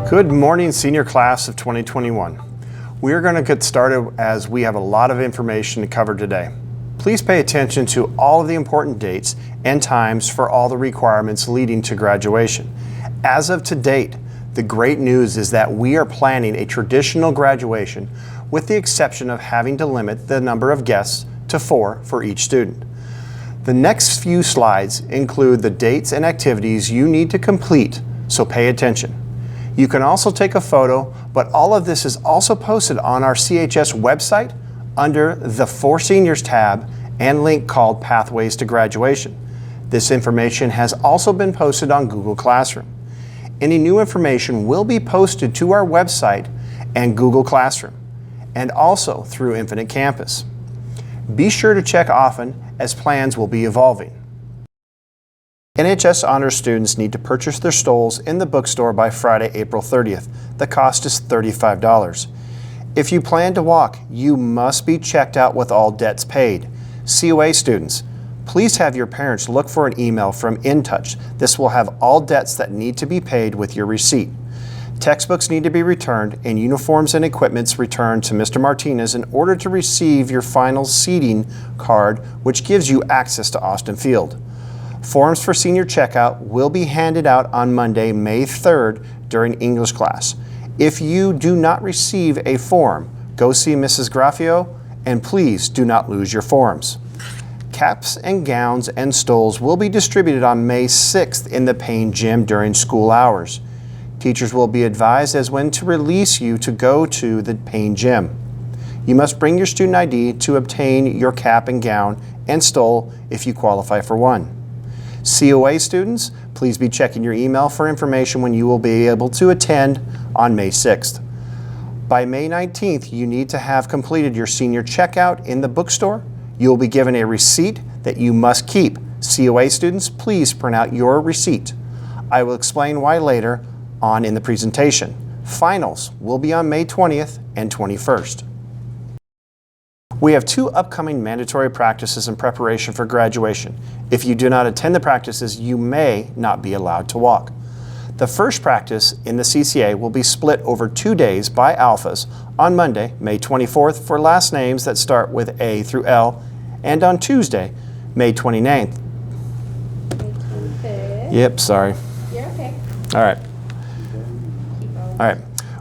Good morning, senior class of 2021. We are going to get started as we have a lot of information to cover today. Please pay attention to all of the important dates and times for all the requirements leading to graduation. As of to date, the great news is that we are planning a traditional graduation with the exception of having to limit the number of guests to 4 for each student. The next few slides include the dates and activities you need to complete, so pay attention. You can also take a photo, but all of this is also posted on our CHS website under the For Seniors tab and link called Pathways to Graduation. This information has also been posted on Google Classroom. Any new information will be posted to our website and Google Classroom, and also through Infinite Campus. Be sure to check often as plans will be evolving. NHS Honors students need to purchase their stoles in the bookstore by Friday, April 30th. The cost is $35. If you plan to walk, you must be checked out with all debts paid. COA students, please have your parents look for an email from InTouch. This will have all debts that need to be paid with your receipt. Textbooks need to be returned and uniforms and equipments returned to Mr. Martinez in order to receive your final seating card, which gives you access to Austin Field. Forms for senior checkout will be handed out on Monday, May 3rd during English class. If you do not receive a form, go see Mrs. Graffio and please do not lose your forms. Caps and gowns and stoles will be distributed on May 6th in the Payne Gym during school hours. Teachers will be advised as when to release you to go to the Payne Gym. You must bring your student ID to obtain your cap and gown and stole if you qualify for one. COA students, please be checking your email for information when you will be able to attend on May 6th. By May 19th, you need to have completed your senior checkout in the bookstore. You will be given a receipt that you must keep. COA students, please print out your receipt. I will explain why later on in the presentation. Finals will be on May 20th and 21st. We have 2 upcoming mandatory practices in preparation for graduation. If you do not attend the practices, you may not be allowed to walk. The first practice in the CCA will be split over 2 days by alphas on Monday, May 24th for last names that start with A through L, and on Tuesday, May 29th. Yep, sorry. You're okay. All right. All right.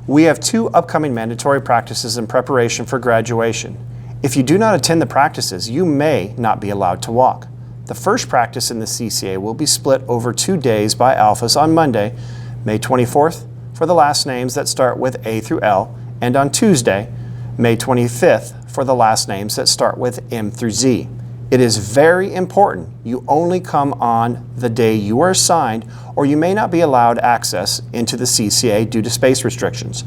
We have 2 upcoming mandatory practices in preparation for graduation. If you do not attend the practices, you may not be allowed to walk. The first practice in the CCA will be split over 2 days by alphas on Monday, May 24th for the last names that start with A through L, and on Tuesday, May 25th for the last names that start with M through Z. It is very important you only come on the day you are assigned, or you may not be allowed access into the CCA due to space restrictions.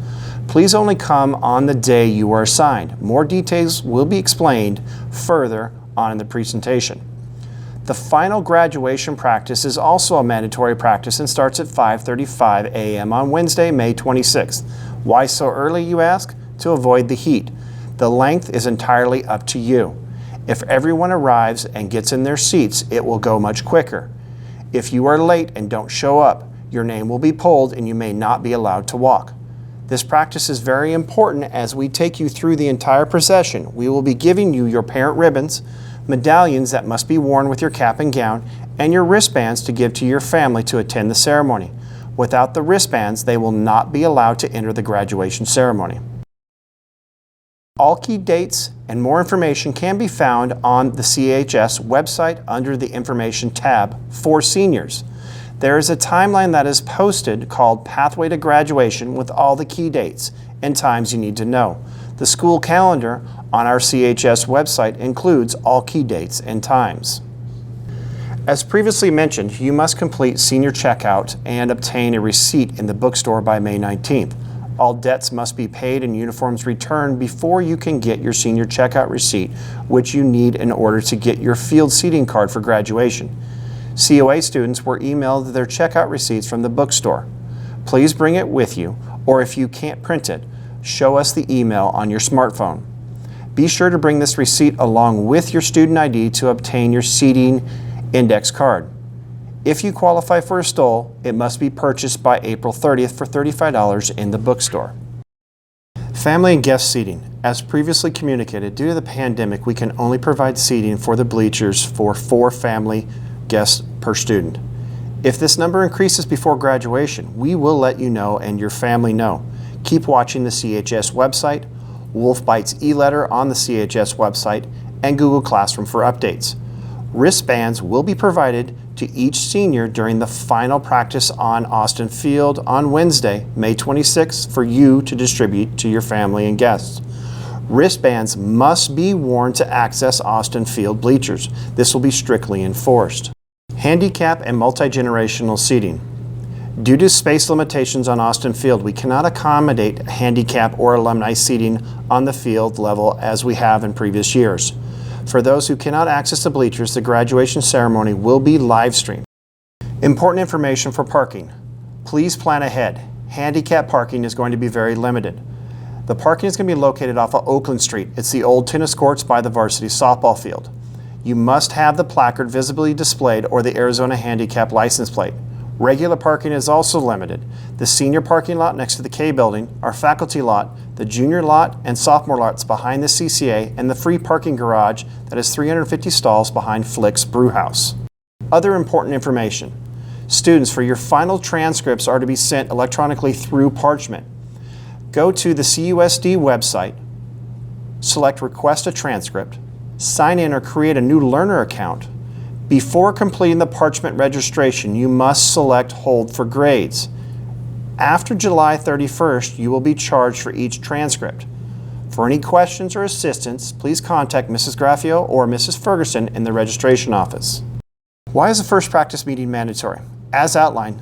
Please only come on the day you are assigned. More details will be explained further on in the presentation. The final graduation practice is also a mandatory practice and starts at 5:35 a.m. on Wednesday, May 26th. Why so early, you ask? To avoid the heat. The length is entirely up to you. If everyone arrives and gets in their seats, it will go much quicker. If you are late and don't show up, your name will be pulled and you may not be allowed to walk. This practice is very important as we take you through the entire procession. We will be giving you your parent ribbons, medallions that must be worn with your cap and gown, and your wristbands to give to your family to attend the ceremony. Without the wristbands, they will not be allowed to enter the graduation ceremony. All key dates and more information can be found on the CHS website under the Information tab for seniors. There is a timeline that is posted called Pathway to Graduation with all the key dates and times you need to know. The school calendar on our CHS website includes all key dates and times. As previously mentioned, you must complete senior checkout and obtain a receipt in the bookstore by May 19th. All debts must be paid and uniforms returned before you can get your senior checkout receipt, which you need in order to get your field seating card for graduation. COA students were emailed their checkout receipts from the bookstore. Please bring it with you, or if you can't print it, show us the email on your smartphone. Be sure to bring this receipt along with your student ID to obtain your seating index card. If you qualify for a stole, it must be purchased by April 30th for $35 in the bookstore. Family and guest seating. As previously communicated, due to the pandemic, we can only provide seating for the bleachers for 4 family guests per student. If this number increases before graduation, we will let you know and your family know. Keep watching the CHS website, Wolf Bites e-letter on the CHS website, and Google Classroom for updates. Wristbands will be provided to each senior during the final practice on Austin Field on Wednesday, May 26th, for you to distribute to your family and guests. Wristbands must be worn to access Austin Field bleachers. This will be strictly enforced. Handicap and multi-generational seating. Due to space limitations on Austin Field, we cannot accommodate handicap or alumni seating on the field level as we have in previous years. For those who cannot access the bleachers, the graduation ceremony will be live streamed. Important information for parking. Please plan ahead. Handicap parking is going to be very limited. The parking is going to be located off of Oakland Street. It's the old tennis courts by the varsity softball field. You must have the placard visibly displayed or the Arizona handicap license plate. Regular parking is also limited. The senior parking lot next to the K building, our faculty lot, the junior lot and sophomore lots behind the CCA, and the free parking garage that has 350 stalls behind Flick's Brewhouse. Other important information. Students, for your final transcripts are to be sent electronically through Parchment. Go to the CUSD website, select Request a Transcript, sign in or create a new learner account. Before completing the Parchment registration, you must select Hold for Grades. After July 31st, you will be charged for each transcript. For any questions or assistance, please contact Mrs. Graffio or Mrs. Ferguson in the registration office. Why is the first practice meeting mandatory? As outlined,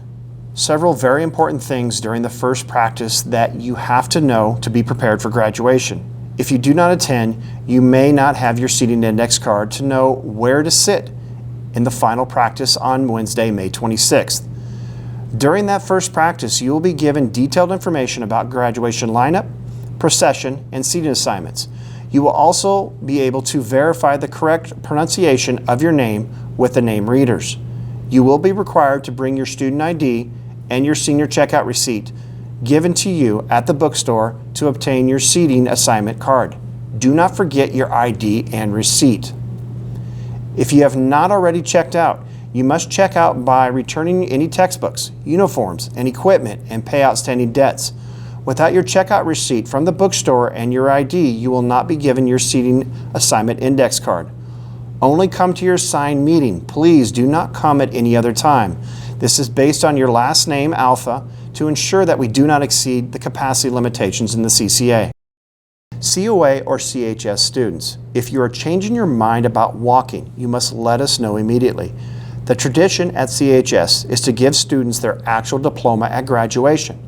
several very important things during the first practice that you have to know to be prepared for graduation. If you do not attend, you may not have your seating index card to know where to sit in the final practice on Wednesday, May 26th. During that first practice, you will be given detailed information about graduation lineup, procession, and seating assignments. You will also be able to verify the correct pronunciation of your name with the name readers. You will be required to bring your student ID and your senior checkout receipt given to you at the bookstore to obtain your seating assignment card. Do not forget your ID and receipt. If you have not already checked out, you must check out by returning any textbooks, uniforms, and equipment and pay outstanding debts. Without your checkout receipt from the bookstore and your ID, you will not be given your seating assignment index card. Only come to your assigned meeting. Please do not come at any other time. This is based on your last name, Alpha, to ensure that we do not exceed the capacity limitations in the CCA. COA or CHS students, if you are changing your mind about walking, you must let us know immediately. The tradition at CHS is to give students their actual diploma at graduation.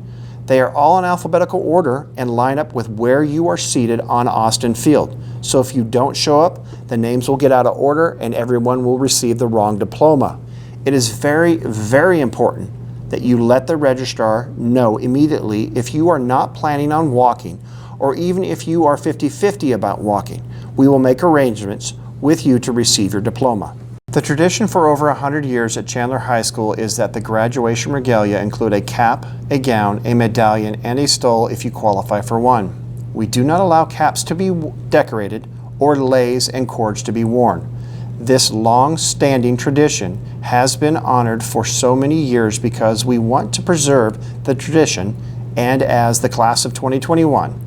They are all in alphabetical order and line up with where you are seated on Austin Field. So if you don't show up, the names will get out of order and everyone will receive the wrong diploma. It is very, very important that you let the registrar know immediately if you are not planning on walking, or even if you are 50-50 about walking. We will make arrangements with you to receive your diploma. The tradition for over 100 years at Chandler High School is that the graduation regalia include a cap, a gown, a medallion, and a stole if you qualify for one. We do not allow caps to be decorated or leis and cords to be worn. This long-standing tradition has been honored for so many years because we want to preserve the tradition, and as the class of 2021,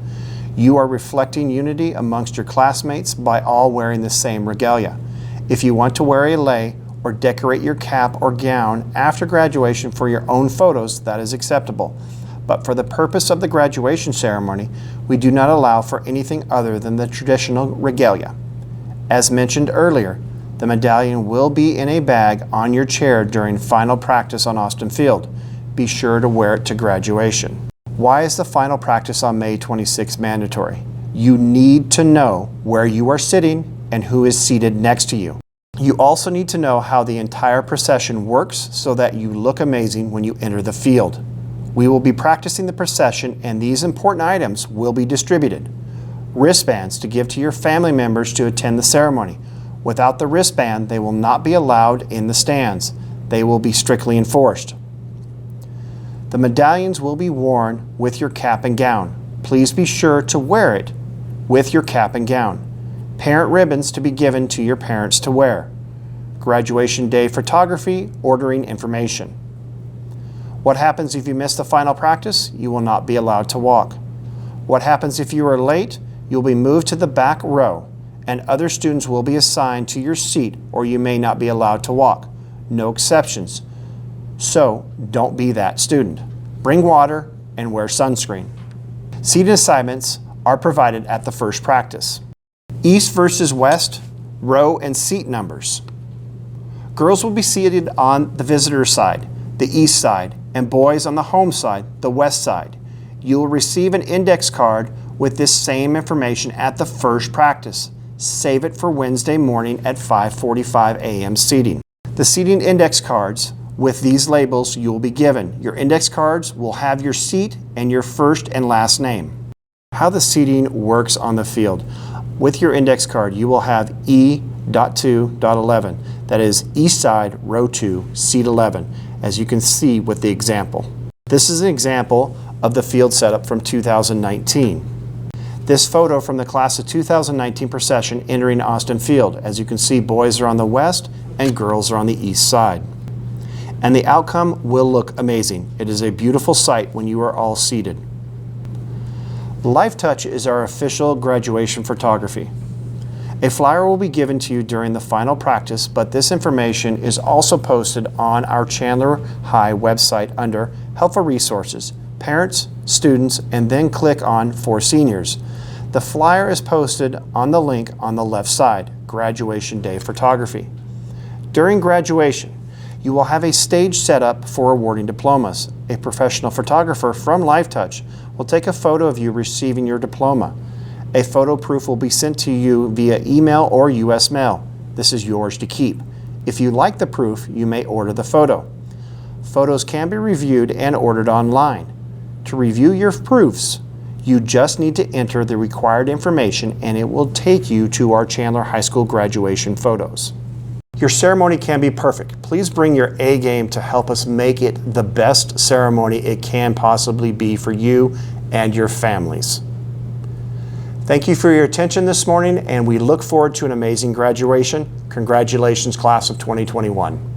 you are reflecting unity amongst your classmates by all wearing the same regalia. If you want to wear a lei or decorate your cap or gown after graduation for your own photos, that is acceptable. But for the purpose of the graduation ceremony, we do not allow for anything other than the traditional regalia. As mentioned earlier, the medallion will be in a bag on your chair during final practice on Austin Field. Be sure to wear it to graduation. Why is the final practice on May 26 mandatory? You need to know where you are sitting and who is seated next to you. You also need to know how the entire procession works so that you look amazing when you enter the field. We will be practicing the procession and these important items will be distributed. Wristbands to give to your family members to attend the ceremony. Without the wristband, they will not be allowed in the stands. They will be strictly enforced. The medallions will be worn with your cap and gown. Please be sure to wear it with your cap and gown. Parent ribbons to be given to your parents to wear. Graduation day photography, ordering information. What happens if you miss the final practice? You will not be allowed to walk. What happens if you are late? You'll be moved to the back row, and other students will be assigned to your seat, or you may not be allowed to walk. No exceptions. So don't be that student. Bring water and wear sunscreen. Seating assignments are provided at the first practice. East versus west, row and seat numbers. Girls will be seated on the visitor side, the east side, and boys on the home side, the west side. You will receive an index card with this same information at the first practice. Save it for Wednesday morning at 5:45 a.m. seating. The seating index cards with these labels you will be given. Your index cards will have your seat and your first and last name. How the seating works on the field. With your index card, you will have E.2.11. That is east side, row 2, seat 11, as you can see with the example. This is an example of the field setup from 2019. This photo from the class of 2019 procession entering Austin Field. As you can see, boys are on the west and girls are on the east side. And the outcome will look amazing. It is a beautiful sight when you are all seated. Live Touch is our official graduation photography. A flyer will be given to you during the final practice, but this information is also posted on our Chandler High website under Helpful Resources, Parents, Students, and then click on For Seniors. The flyer is posted on the link on the left side, Graduation Day Photography. During graduation, you will have a stage set up for awarding diplomas. A professional photographer from Live Touch will take a photo of you receiving your diploma. A photo proof will be sent to you via email or US mail. This is yours to keep. If you like the proof, you may order the photo. Photos can be reviewed and ordered online. To review your proofs, you just need to enter the required information and it will take you to our Chandler High School graduation photos. Your ceremony can be perfect. Please bring your A game to help us make it the best ceremony it can possibly be for you and your families. Thank you for your attention this morning, and we look forward to an amazing graduation. Congratulations, class of 2021.